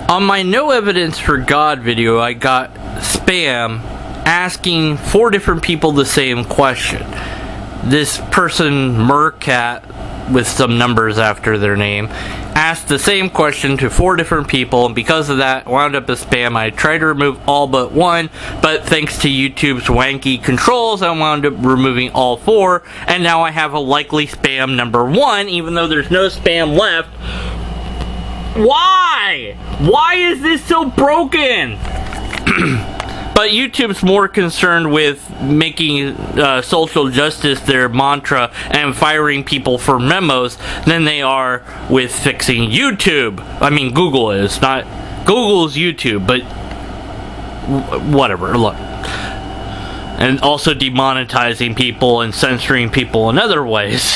On my No Evidence for God video, I got spam asking 4 different people the same question. This person, merkat, with some numbers after their name, asked the same question to 4 different people, and because of that, wound up as spam. I tried to remove all but 1, but thanks to YouTube's wanky controls, I wound up removing all 4, and now I have a likely spam number 1, even though there's no spam left. Why? Why is this so broken? But YouTube's more concerned with making social justice their mantra and firing people for memos than they are with fixing YouTube. I mean, Google is. Not Google's YouTube, but whatever. Look. And also demonetizing people and censoring people in other ways.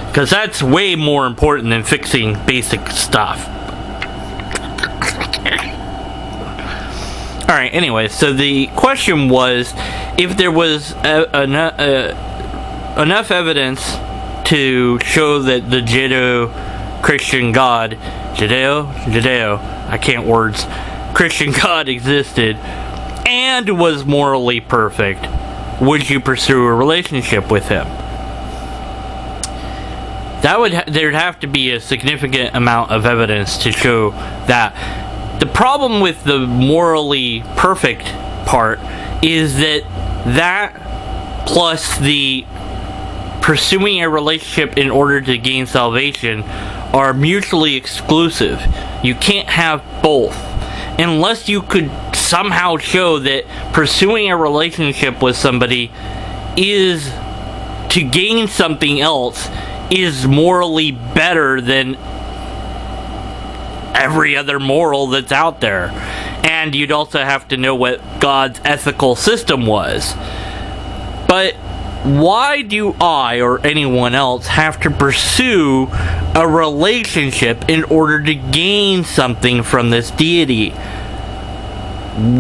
Because that's way more important than fixing basic stuff. Alright, anyway, so the question was if there was enough evidence to show that the Judeo-Christian God, I can't words, Christian God existed and was morally perfect, would you pursue a relationship with him? There'd have to be a significant amount of evidence to show that. The problem with the morally perfect part is that plus the pursuing a relationship in order to gain salvation are mutually exclusive. You can't have both. Unless you could somehow show that pursuing a relationship with somebody is to gain something else is morally better than every other moral that's out there. And you'd also have to know what God's ethical system was. But why do I or anyone else have to pursue a relationship in order to gain something from this deity?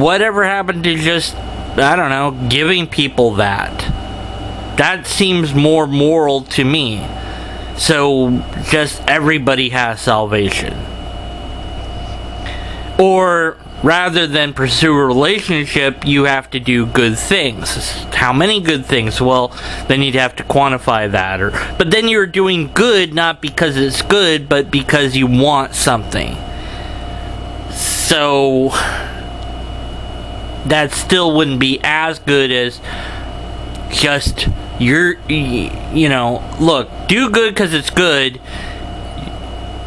Whatever happened to just, I don't know, giving people that? That seems more moral to me. So just everybody has salvation. Or rather than pursue a relationship, you have to do good things. How many good things? Well, then you'd have to quantify that. But then you're doing good not because it's good, but because you want something. So that still wouldn't be as good as just look, do good because it's good,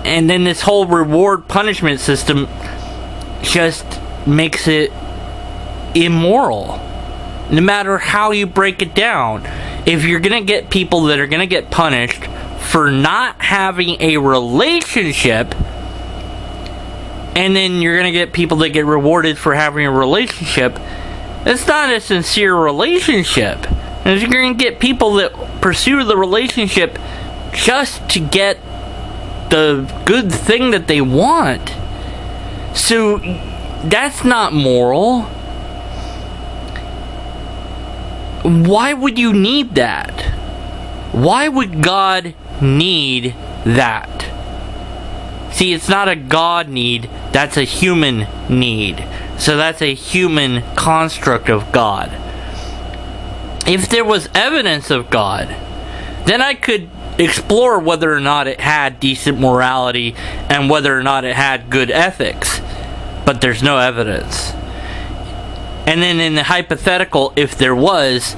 and then this whole reward punishment system just makes it immoral. No matter how you break it down, if you're gonna get people that are gonna get punished for not having a relationship, and then you're gonna get people that get rewarded for having a relationship, that's not a sincere relationship. And you're gonna get people that pursue the relationship just to get the good thing that they want. So that's not moral. Why would you need that? Why would God need that? See, it's not a God need, that's a human need. So that's a human construct of God. If there was evidence of God, then I could explore whether or not it had decent morality and whether or not it had good ethics. But there's no evidence. And then in the hypothetical, if there was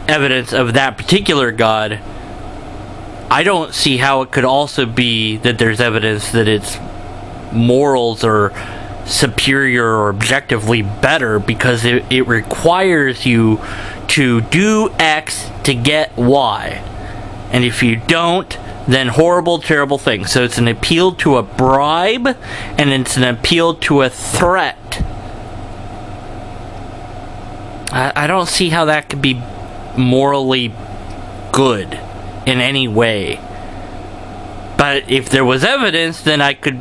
evidence of that particular God, I don't see how it could also be that there's evidence that its morals are superior or objectively better, because it requires you to do X to get Y. And if you don't, then horrible, terrible things. So it's an appeal to a bribe, and it's an appeal to a threat. I don't see how that could be morally good in any way. But if there was evidence, then I could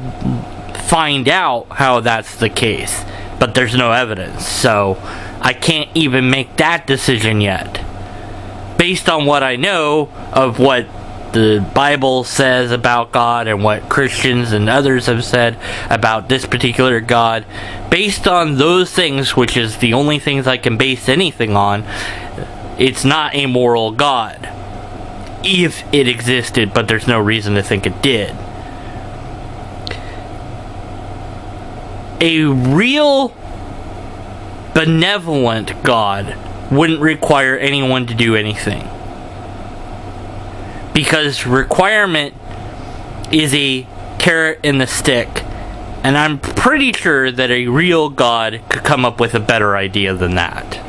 find out how that's the case. But there's no evidence, so I can't even make that decision yet. Based on what I know of what the Bible says about God and what Christians and others have said about this particular God, based on those things, which is the only things I can base anything on, it's not a moral God. If it existed, but there's no reason to think it did. A real benevolent God wouldn't require anyone to do anything. Because requirement is a carrot and the stick. And I'm pretty sure that a real God could come up with a better idea than that.